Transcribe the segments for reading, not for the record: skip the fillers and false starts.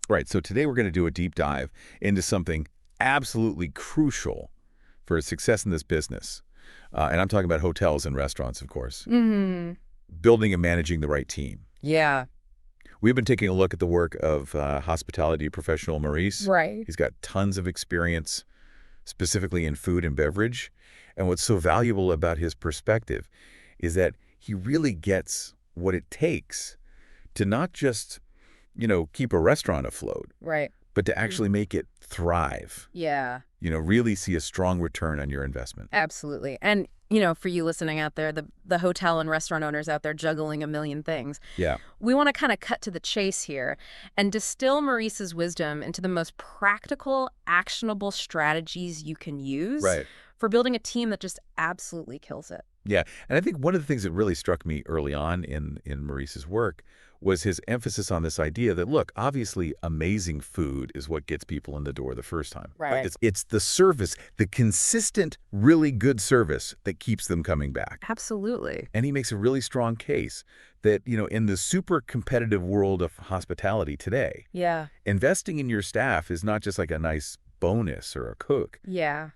Right. So today we're going to do a deep dive into something absolutely crucial for success in this business. And I'm talking about hotels and restaurants, of course. Mm-hmm. Building and managing the right team. Yeah. We've been taking a look at the work of hospitality professional Maurice. Right. He's got tons of experience, specifically in food and beverage. And what's so valuable about his perspective is that he really gets what it takes to not just, keep a restaurant afloat, Right. but to actually make it thrive. Yeah. Really see a strong return on your investment. Absolutely. And, for you listening out there, the hotel and restaurant owners out there juggling a million things, Yeah. we want to kind of cut to the chase here and distill Maurice's wisdom into the most practical, actionable strategies you can use Right. for building a team that just absolutely kills it. Yeah. And I think one of the things that really struck me early on in Maurice's work was his emphasis on this idea that, look, obviously amazing food is what gets people in the door the first time. Right. It's the service, the consistent, really good service that keeps them coming back. Absolutely. And he makes a really strong case that, in the super competitive world of hospitality today, Yeah. investing in your staff is not just like a nice bonus or a cook. Yeah.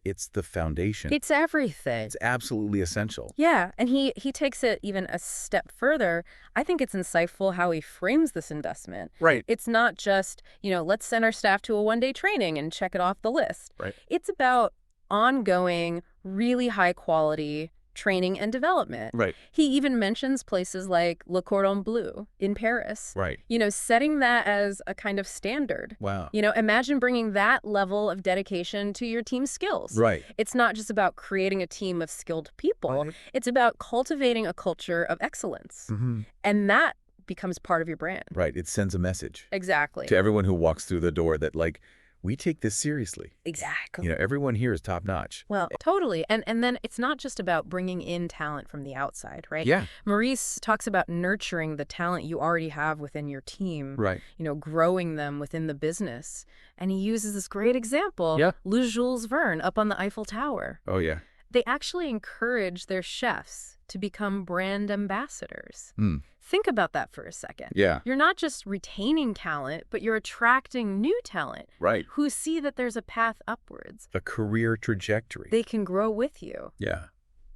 It's the foundation. It's everything. It's absolutely essential. Yeah, and he takes it even a step further. I think it's insightful how he frames this investment. Right. It's not just, let's send our staff to a one-day training and check it off the list. Right. It's about ongoing, really high-quality training and development. Right. He even mentions places like Le Cordon Bleu in Paris. Right. Setting that as a kind of standard. Wow. Imagine bringing that level of dedication to your team's skills. Right. It's not just about creating a team of skilled people. It's about cultivating a culture of excellence. Mm-hmm. And that becomes part of your brand. Right. It sends a message Exactly. to everyone who walks through the door that, we take this seriously. Exactly. Everyone here is top notch. Well, totally. And then it's not just about bringing in talent from the outside, right? Yeah. Maurice talks about nurturing the talent you already have within your team. Right. Growing them within the business. And he uses this great example, Yeah. Le Jules Verne up on the Eiffel Tower. Oh, yeah. They actually encourage their chefs to become brand ambassadors. Mm. Think about that for a second. Yeah. You're not just retaining talent, but you're attracting new talent. Right. Who see that there's a path upwards. A career trajectory. They can grow with you. Yeah.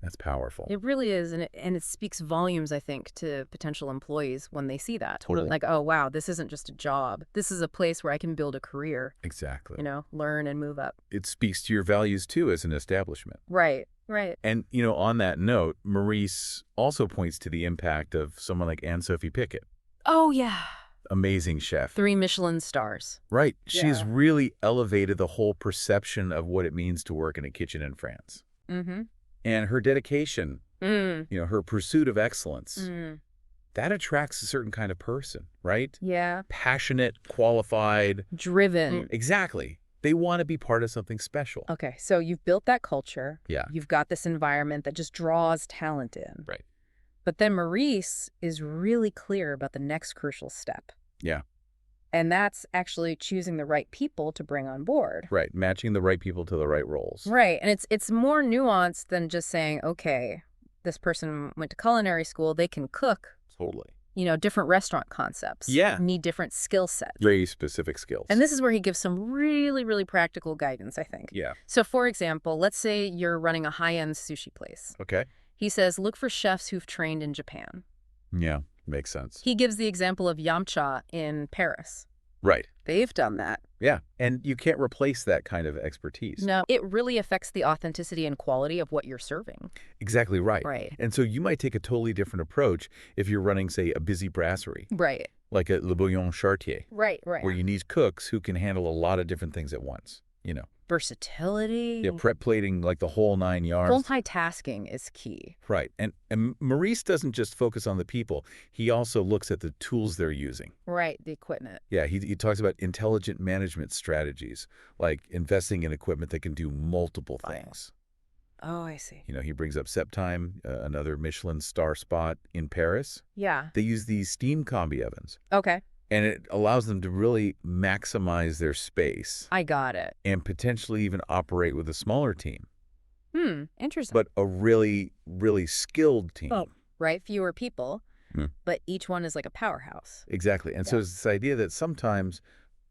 That's powerful. It really is, and it speaks volumes, I think, to potential employees when they see that. Totally. Like, oh, wow, this isn't just a job. This is a place where I can build a career. Exactly. Learn and move up. It speaks to your values, too, as an establishment. Right, right. And, on that note, Maurice also points to the impact of someone like Anne-Sophie Pickett. Oh, yeah. Amazing chef. 3 Michelin stars. Right. Yeah. She's really elevated the whole perception of what it means to work in a kitchen in France. Mm-hmm. And her dedication, her pursuit of excellence, that attracts a certain kind of person, right? Yeah. Passionate, qualified. Driven. Exactly. They want to be part of something special. Okay, so you've built that culture. Yeah. You've got this environment that just draws talent in. Right. But then Maurice is really clear about the next crucial step. Yeah. And that's actually choosing the right people to bring on board. Right. Matching the right people to the right roles. Right. And it's more nuanced than just saying, okay, this person went to culinary school, they can cook. Totally. Different restaurant concepts. Yeah. Need different skill sets. Very specific skills. And this is where he gives some really, really practical guidance, I think. Yeah. So, for example, let's say you're running a high-end sushi place. Okay. He says, look for chefs who've trained in Japan. Yeah. Makes sense. He gives the example of Yamcha in Paris. Right. They've done that. Yeah. And you can't replace that kind of expertise. No, it really affects the authenticity and quality of what you're serving. Exactly right. Right. And so you might take a totally different approach if you're running, say, a busy brasserie. Right. Like a Le Bouillon Chartier. Right. Where you need cooks who can handle a lot of different things at once. Versatility. Yeah, prep plating, like the whole 9 yards. Multitasking is key. Right. And Maurice doesn't just focus on the people. He also looks at the tools they're using. Right, the equipment. Yeah, he talks about intelligent management strategies, like investing in equipment that can do multiple things. Oh, I see. He brings up Septime, another Michelin star spot in Paris. Yeah. They use these steam combi ovens. Okay. And it allows them to really maximize their space. I got it. And potentially even operate with a smaller team. Interesting. But a really, really skilled team. Oh, right, fewer people. Mm. but each one is like a powerhouse. Exactly. And so Yeah. it's this idea that sometimes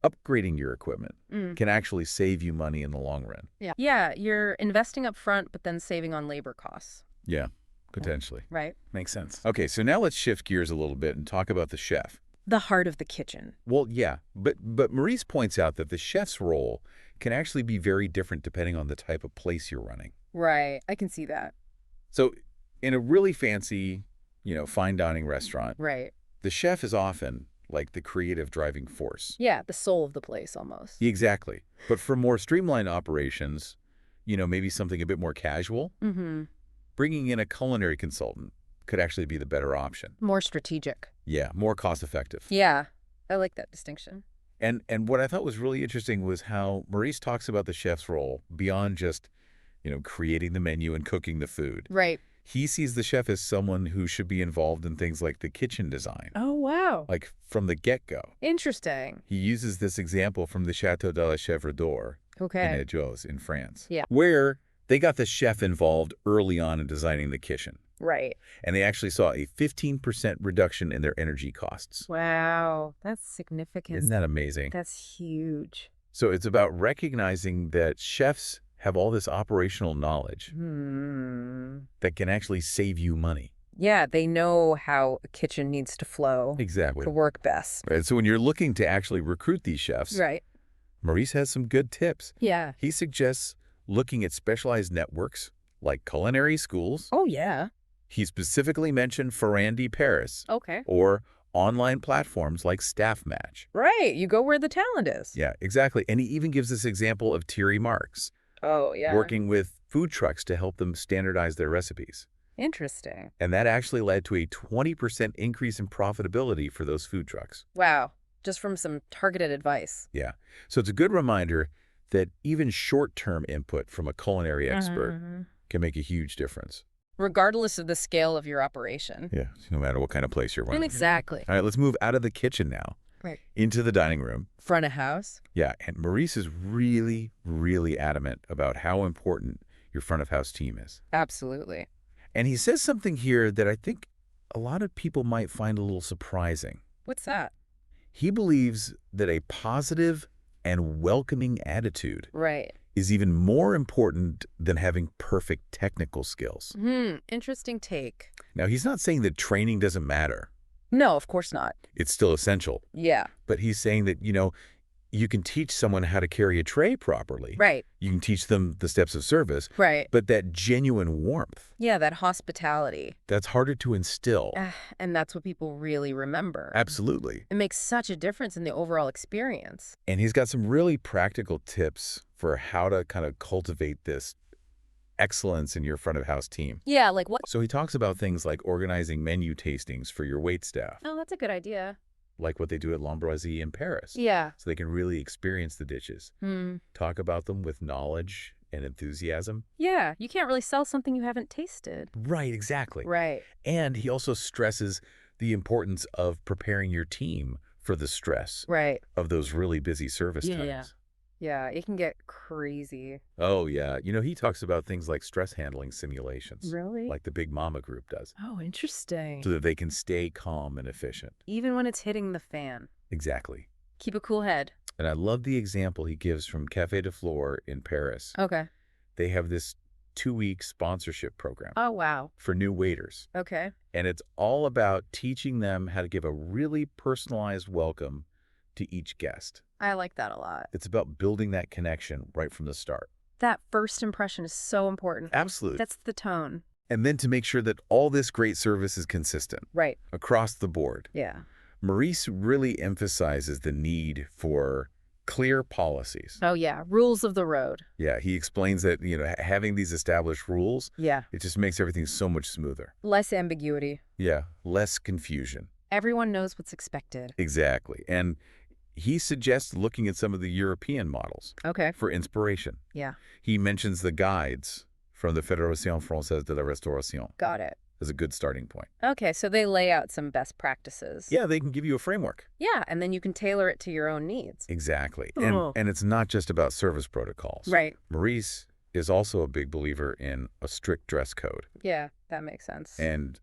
upgrading your equipment Mm. can actually save you money in the long run. Yeah. Yeah, you're investing up front, but then saving on labor costs. Yeah, potentially. Right. Makes sense. Okay, so now let's shift gears a little bit and talk about the chef. The heart of the kitchen. Well, yeah, but Maurice points out that the chef's role can actually be very different depending on the type of place you're running. Right. I can see that. So in a really fancy, fine dining restaurant, Right. the chef is often like the creative driving force. Yeah, the soul of the place almost. Exactly. But for more streamlined operations, maybe something a bit more casual, Mm-hmm. bringing in a culinary consultant could actually be the better option. More strategic. Yeah, more cost effective. Yeah. I like that distinction. And what I thought was really interesting was how Maurice talks about the chef's role beyond just, creating the menu and cooking the food. Right. He sees the chef as someone who should be involved in things like the kitchen design, Oh, wow. like from the get-go. Interesting. He uses this example from the Château de la Chèvre d'Or in Okay. Edgeos in France, Yeah. where they got the chef involved early on in designing the kitchen. Right. And they actually saw a 15% reduction in their energy costs. Wow. That's significant. Isn't that amazing? That's huge. So it's about recognizing that chefs have all this operational knowledge that can actually save you money. Yeah, they know how a kitchen needs to flow Exactly. to work best. Right. So when you're looking to actually recruit these chefs, Right. Maurice has some good tips. Yeah. He suggests looking at specialized networks like culinary schools. Oh, yeah. He specifically mentioned Ferrandi Paris Okay. or online platforms like Staff Match. Right. You go where the talent is. Yeah, exactly. And he even gives this example of Thierry Marx Oh, yeah. working with food trucks to help them standardize their recipes. Interesting. And that actually led to a 20% increase in profitability for those food trucks. Wow. Just from some targeted advice. Yeah. So it's a good reminder that even short-term input from a culinary expert Mhm. can make a huge difference. Regardless of the scale of your operation. Yeah, no matter what kind of place you're running. Exactly. All right, let's move out of the kitchen now. Right. Into the dining room. Front of house. Yeah, and Maurice is really, really adamant about how important your front of house team is. Absolutely. And he says something here that I think a lot of people might find a little surprising. What's that? He believes that a positive and welcoming attitude Right. is even more important than having perfect technical skills. Interesting take. Now, he's not saying that training doesn't matter. No, of course not. It's still essential. Yeah. But he's saying that, you can teach someone how to carry a tray properly. Right. You can teach them the steps of service. Right. But that genuine warmth, Yeah, that hospitality. that's harder to instill. And that's what people really remember. Absolutely. It makes such a difference in the overall experience. And he's got some really practical tips for how to kind of cultivate this excellence in your front of house team. Yeah, like what? So he talks about things like organizing menu tastings for your wait staff, Oh, that's a good idea. like what they do at L'Ambroisie in Paris. Yeah. So they can really experience the dishes. Talk about them with knowledge and enthusiasm. Yeah, you can't really sell something you haven't tasted. Right, exactly. Right. And he also stresses the importance of preparing your team for the stress Right. of those really busy service Yeah. times. Yeah, it can get crazy. Oh, yeah. He talks about things like stress handling simulations, Really? like the Big Mama group does, Oh, interesting. so that they can stay calm and efficient. Even when it's hitting the fan. Exactly. Keep a cool head. And I love the example he gives from Café de Flore in Paris. Okay. They have this 2-week sponsorship program Oh, wow. for new waiters. Okay. And it's all about teaching them how to give a really personalized welcome to each guest. I like that a lot. It's about building that connection right from the start. That first impression is so important. Absolutely. That's the tone. And then to make sure that all this great service is consistent Right. across the board. Yeah. Maurice really emphasizes the need for clear policies. Oh, yeah. Rules of the road. Yeah, he explains that, having these established rules, Yeah. it just makes everything so much smoother. Less ambiguity. Yeah, less confusion. Everyone knows what's expected. Exactly. And he suggests looking at some of the European models Okay. for inspiration. Yeah. He mentions the guides from the Fédération Française de la Restauration Got it. as a good starting point. Okay, so they lay out some best practices. Yeah, they can give you a framework. Yeah, and then you can tailor it to your own needs. Exactly. Oh. And it's not just about service protocols. Right. Maurice is also a big believer in a strict dress code. Yeah, that makes sense. And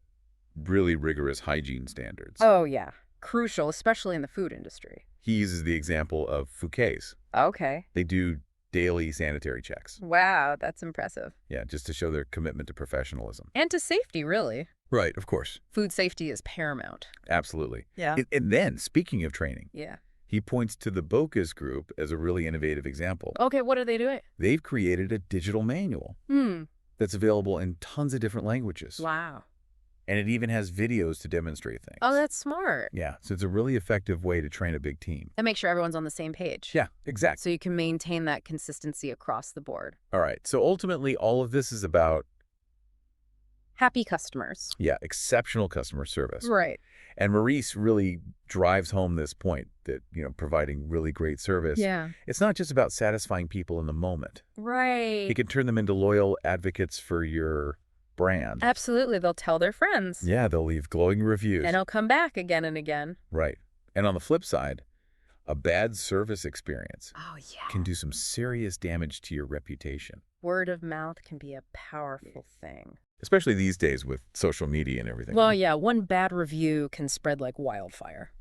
really rigorous hygiene standards. Oh, yeah. Crucial, especially in the food industry. He uses the example of Fouquet's. Okay. They do daily sanitary checks. Wow, that's impressive. Yeah, just to show their commitment to professionalism. And to safety, really. Right, of course. Food safety is paramount. Absolutely. Yeah. And then, speaking of training, Yeah. he points to the Bocas Group as a really innovative example. Okay, what are they doing? They've created a digital manual that's available in tons of different languages. Wow. And it even has videos to demonstrate things. Oh, that's smart. Yeah, so it's a really effective way to train a big team. And make sure everyone's on the same page. Yeah, exactly. So you can maintain that consistency across the board. All right, so ultimately all of this is about, Happy customers. yeah, exceptional customer service. Right. And Maurice really drives home this point that, providing really great service, Yeah. it's not just about satisfying people in the moment. Right. It can turn them into loyal advocates for your brand. Absolutely. They'll tell their friends. Yeah, they'll leave glowing reviews. And they'll come back again and again. Right. And on the flip side, a bad service experience Oh, yeah. can do some serious damage to your reputation, Word of mouth can be a powerful thing. especially these days with social media and everything. Well, yeah, one bad review can spread like wildfire.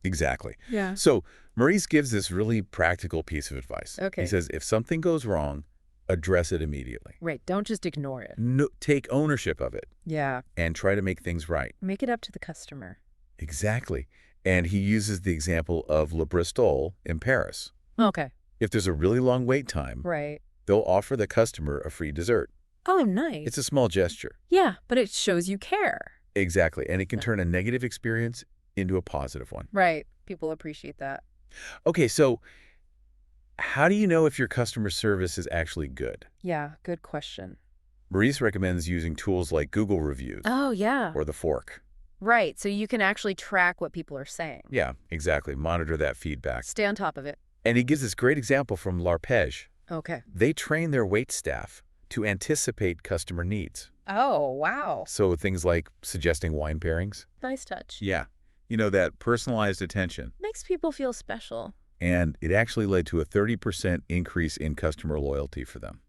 Exactly. Yeah. So Maurice gives this really practical piece of advice. Okay. He says, if something goes wrong, address it immediately. Right. Don't just ignore it. No, take ownership of it Yeah. and try to make things right. Make it up to the customer. Exactly. And he uses the example of Le Bristol in Paris. Okay. If there's a really long wait time, Right. they'll offer the customer a free dessert. Oh, nice. It's a small gesture. Yeah, but it shows you care. Exactly. And it can turn a negative experience into a positive one. Right. People appreciate that. Okay, so how do you know if your customer service is actually good? Yeah, good question. Maurice recommends using tools like Google Reviews Oh, yeah. or The Fork. Right. So you can actually track what people are saying. Yeah, exactly. Monitor that feedback. Stay on top of it. And he gives this great example from L'Arpège. Okay. They train their wait staff to anticipate customer needs. Oh, wow. So things like suggesting wine pairings. Nice touch. Yeah. That personalized attention. Makes people feel special. And it actually led to a 30% increase in customer loyalty for them.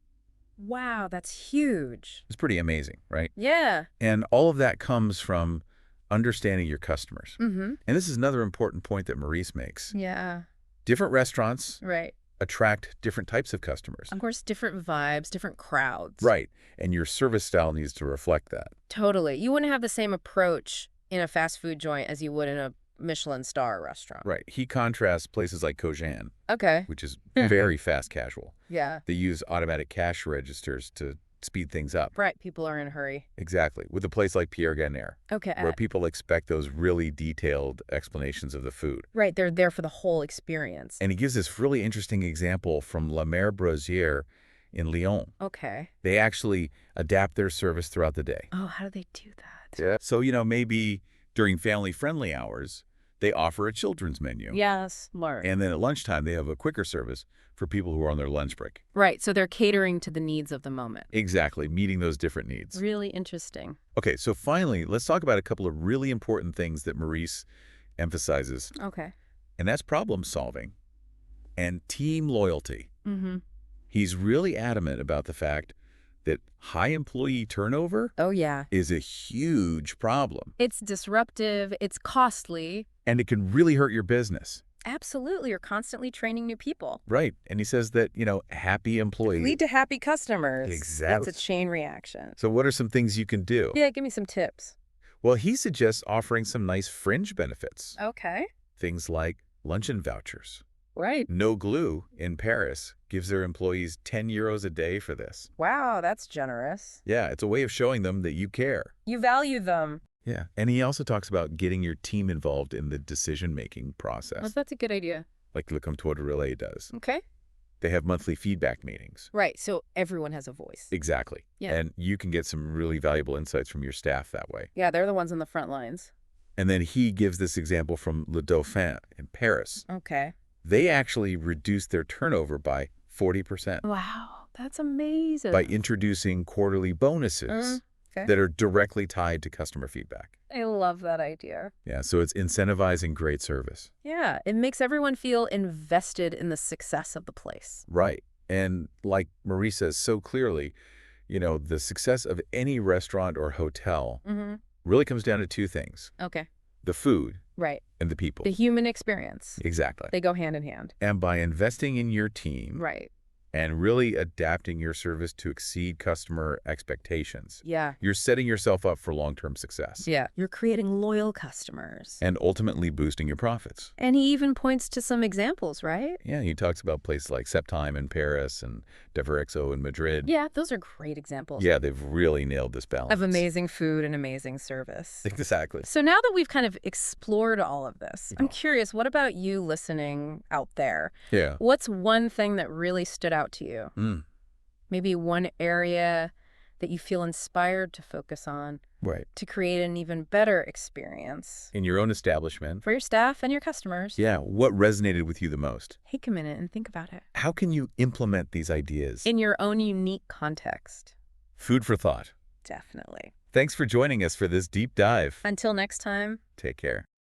Wow, that's huge. It's pretty amazing, right? Yeah. And all of that comes from understanding your customers. Mm-hmm. And this is another important point that Maurice makes. Yeah. Different restaurants Right. attract different types of customers. Of course, different vibes, different crowds. Right. And your service style needs to reflect that. Totally. You wouldn't have the same approach in a fast food joint as you would in a Michelin star restaurant. Right. He contrasts places like Cojan, Okay. which is very fast casual. Yeah. They use automatic cash registers to speed things up. Right. People are in a hurry. Exactly. With a place like Pierre Gagnère, Okay. where people expect those really detailed explanations of the food. Right. They're there for the whole experience. And he gives this really interesting example from La Mer Brosière in Lyon. Okay. They actually adapt their service throughout the day. Oh, how do they do that? Yeah. So, maybe during family-friendly hours, they offer a children's menu. Yes. Smart. And then at lunchtime, they have a quicker service for people who are on their lunch break. Right. So they're catering to the needs of the moment. Exactly, meeting those different needs. Really interesting. Okay, so finally, let's talk about a couple of really important things that Maurice emphasizes, Okay. and that's problem solving and team loyalty. Mm-hmm. He's really adamant about the fact that high employee turnover Oh, yeah. is a huge problem, It's disruptive. It's costly. and it can really hurt your business. Absolutely. You're constantly training new people. Right, and he says that, happy employees. Lead to happy customers. Exactly. It's a chain reaction. So what are some things you can do? Yeah, give me some tips. Well, he suggests offering some nice fringe benefits. Okay. Things like luncheon vouchers. Right. No Glue in Paris gives their employees 10 euros a day for this. Wow, that's generous. Yeah, it's a way of showing them that you care. You value them. Yeah, and he also talks about getting your team involved in the decision-making process, Well, that's a good idea. like Le Comptoir de Relais does. Okay. They have monthly feedback meetings. Right. So everyone has a voice. Exactly. Yeah. And you can get some really valuable insights from your staff that way. Yeah, they're the ones on the front lines. And then he gives this example from Le Dauphin in Paris. Okay. They actually reduced their turnover by 40% Wow, that's amazing. by introducing quarterly bonuses Okay. that are directly tied to customer feedback. I love that idea. Yeah, so it's incentivizing great service. Yeah, it makes everyone feel invested in the success of the place. Right. And like Marie says so clearly, the success of any restaurant or hotel Mm-hmm. really comes down to two things: Okay. the food Right. and the people. The human experience. Exactly. They go hand in hand. And by investing in your team Right. and really adapting your service to exceed customer expectations, Yeah. you're setting yourself up for long-term success. Yeah. You're creating loyal customers. And ultimately boosting your profits. And he even points to some examples, right? Yeah, he talks about places like Septime in Paris and Deverexo in Madrid. Yeah, those are great examples. Yeah, they've really nailed this balance. Of amazing food and amazing service. Exactly. So now that we've kind of explored all of this, I'm curious, what about you listening out there? Yeah. What's one thing that really stood out to you? Mm. Maybe one area that you feel inspired to focus on Right. to create an even better experience In your own establishment. for your staff and your customers. Yeah, what resonated with you the most? Take a minute and think about it. How can you implement these ideas? In your own unique context. Food for thought. Definitely. Thanks for joining us for this deep dive. Until next time. Take care.